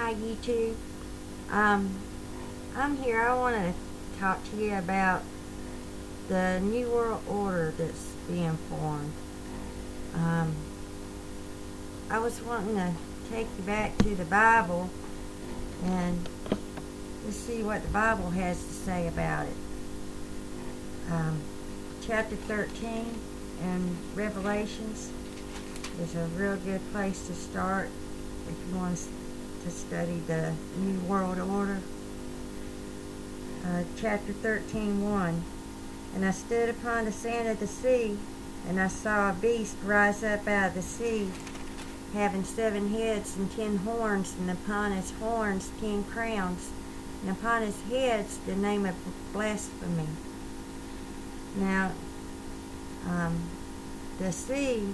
Hi YouTube. I'm here. I want to talk to you about the New World Order that's being formed. I was wanting to take you back to the Bible and let's see what the Bible has to say about it. Chapter 13 in Revelations is a real good place to start if you want to study the New World Order. Chapter 13:1. And I stood upon the sand of the sea, and I saw a beast rise up out of the sea, having 7 heads and 10 horns, and upon his horns 10 crowns, and upon his heads the name of blasphemy. Now, the sea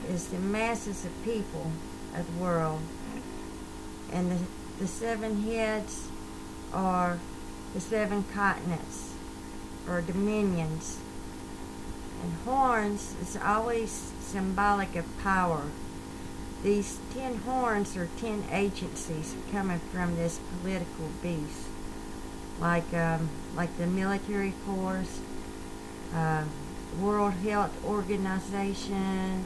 is the masses of people of the world, and the 7 heads are the 7 continents or dominions, and horns is always symbolic of power. These 10 horns are 10 agencies coming from this political beast, like the military force, World Health Organization,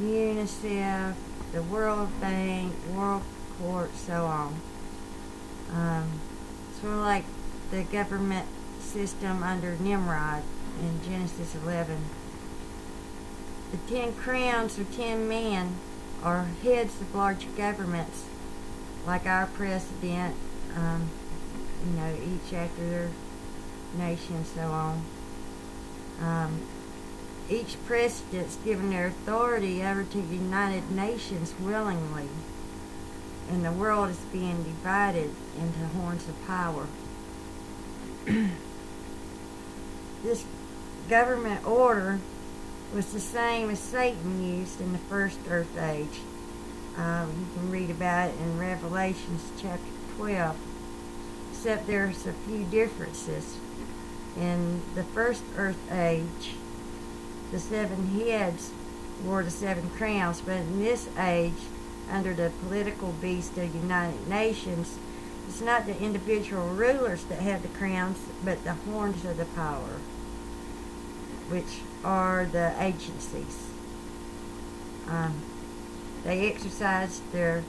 UNICEF, the World Bank, World Court, so on. Sort of like the government system under Nimrod in Genesis 11. The 10 crowns or 10 men are heads of large governments, like our president, each after their nation and so on. Each president's given their authority over to the United Nations willingly, and the world is being divided into horns of power. This government order was the same as Satan used in the first earth age. You can read about it in Revelations chapter 12, except there's a few differences. In the first earth age, the 7 heads wore the 7 crowns, but in this age, under the political beast of the United Nations, it's not the individual rulers that have the crowns, but the horns of the power, which are the agencies. They exercise their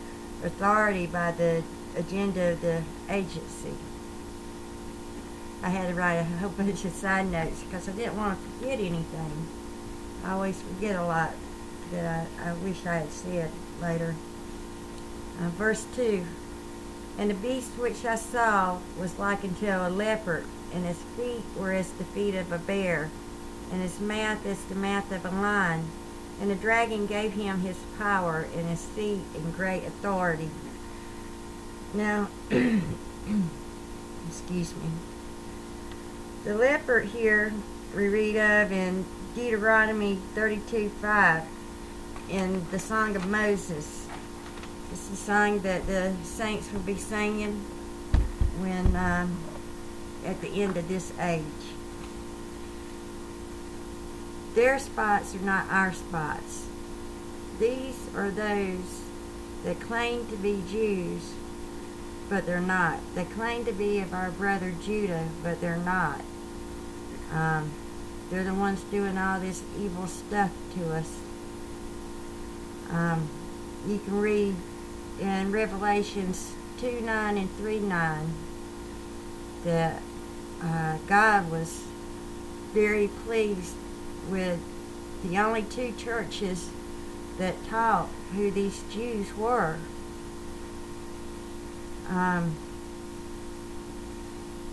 authority by the agenda of the agency. I had to write a whole bunch of side notes because I didn't want to forget anything. I always forget a lot that I wish I had said later. Verse 2. And the beast which I saw was like unto a leopard, and his feet were as the feet of a bear, and his mouth as the mouth of a lion. And the dragon gave him his power and his seat and great authority. Now, excuse me. The leopard here we read of in Deuteronomy 32:5 in the Song of Moses. It's the song that the saints will be singing when at the end of this age. Their spots are not our spots. These are those that claim to be Jews, but they're not. They claim to be of our brother Judah, but they're not. They're the ones doing all this evil stuff to us. You can read in Revelations 2:9 and 3:9 that God was very pleased with the only 2 churches that taught who these Jews were.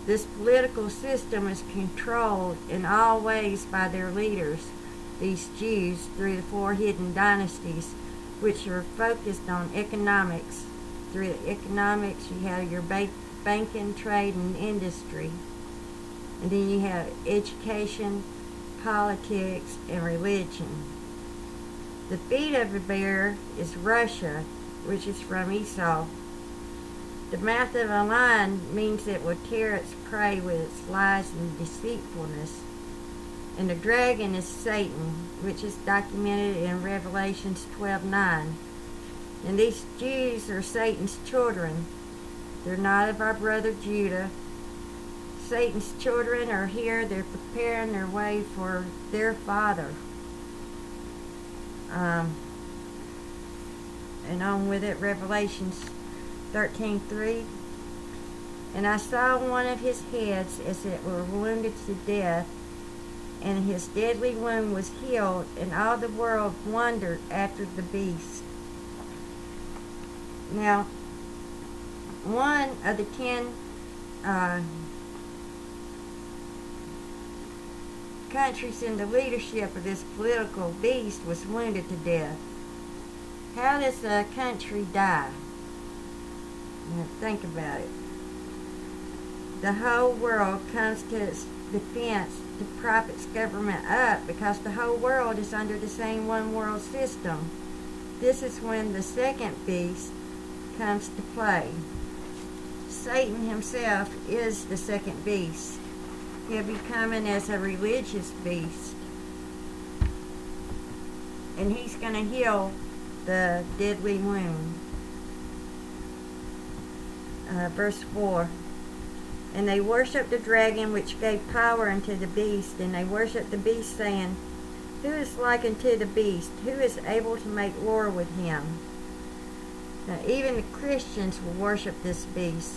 This political system is controlled in all ways by their leaders, these Jews, through the 4 hidden dynasties, which are focused on economics. Through economics, you have your banking, trade, and industry. And then you have education, politics, and religion. The feet of a bear is Russia, which is from Esau. The mouth of a lion means it will tear its prey with its lies and deceitfulness. And the dragon is Satan, which is documented in Revelations 12:9. And these Jews are Satan's children, They're not of our brother Judah. Satan's children are here. They're preparing their way for their father. And on with it, Revelations 13:3. And I saw one of his heads as it were wounded to death, and his deadly wound was healed, and all the world wondered after the beast. Now, one of the 10 countries in the leadership of this political beast was wounded to death. How does a country die? Now think about it. The whole world comes to its defense to prop its government up because the whole world is under the same one world system. This is when the second beast comes to play. Satan himself is the second beast. He'll be coming as a religious beast. And he's going to heal the deadly wound. Verse 4. And they worshipped the dragon which gave power unto the beast, and they worshipped the beast, saying, Who is like unto the beast? Who is able to make war with him? Now, even the Christians will worship this beast,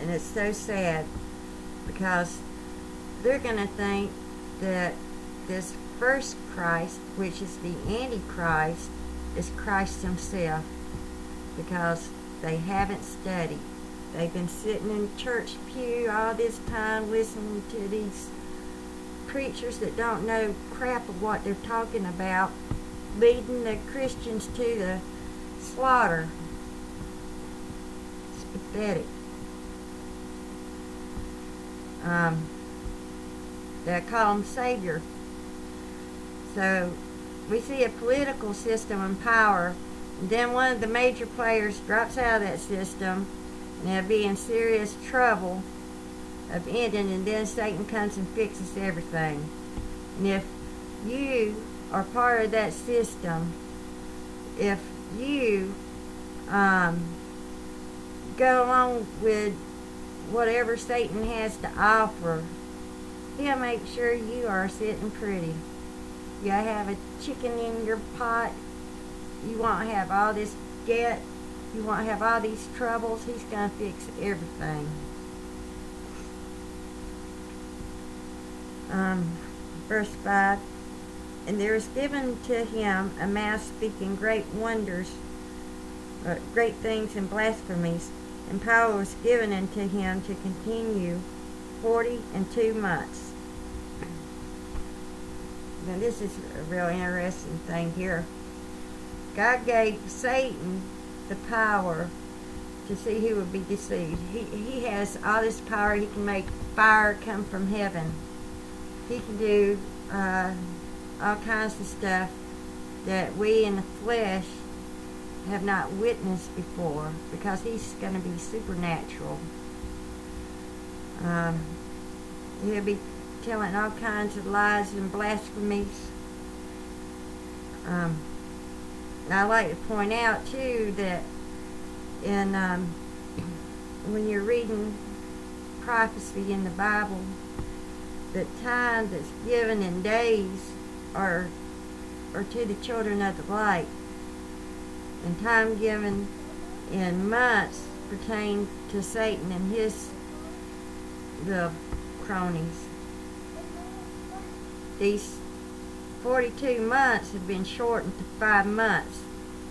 and it's so sad because they're going to think that this first Christ, which is the Antichrist, is Christ himself, because they haven't studied. They've been sitting in the church pew all this time listening to these preachers that don't know crap of what they're talking about, leading the Christians to the slaughter. It's pathetic. They call him Savior. So we see a political system in power, and then one of the major players drops out of that system, and they'll be in serious trouble of ending, and then Satan comes and fixes everything. And if you are part of that system, if you go along with whatever Satan has to offer, he'll make sure you are sitting pretty. You have a chicken in your pot. You won't have all this debt. You won't have all these troubles. He's going to fix everything. Verse 5. And there is given to him a mouth speaking great wonders, great things and blasphemies, and power was given unto him to continue 42 months. Now this is a real interesting thing here. God gave Satan the power to see who would be deceived. He has all this power. He can make fire come from heaven. He can do all kinds of stuff that we in the flesh have not witnessed before, because he's going to be supernatural. He'll be telling all kinds of lies and blasphemies. I like to point out too that in when you're reading prophecy in the Bible, the time that's given in days are to the children of the light, and time given in months pertain to Satan and his little cronies. These 42 months have been shortened to 5 months.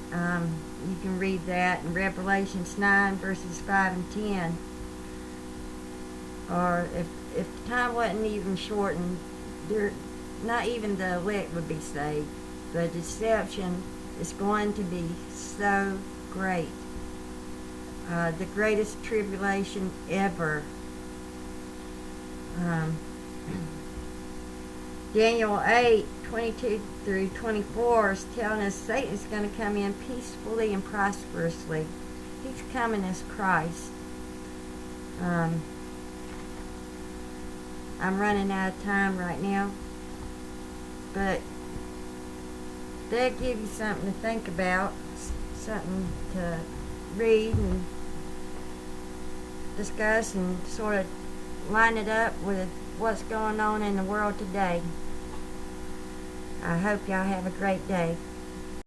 You can read that in Revelations 9 verses 5 and 10. Or if the time wasn't even shortened, not even the elect would be saved. The deception is going to be so great. The greatest tribulation ever. Daniel 8:22 through 24 is telling us Satan's going to come in peacefully and prosperously. He's coming as Christ. I'm running out of time right now, but that'll give you something to think about, something to read, and discuss and sort of line it up with what's going on in the world today. I hope y'all have a great day.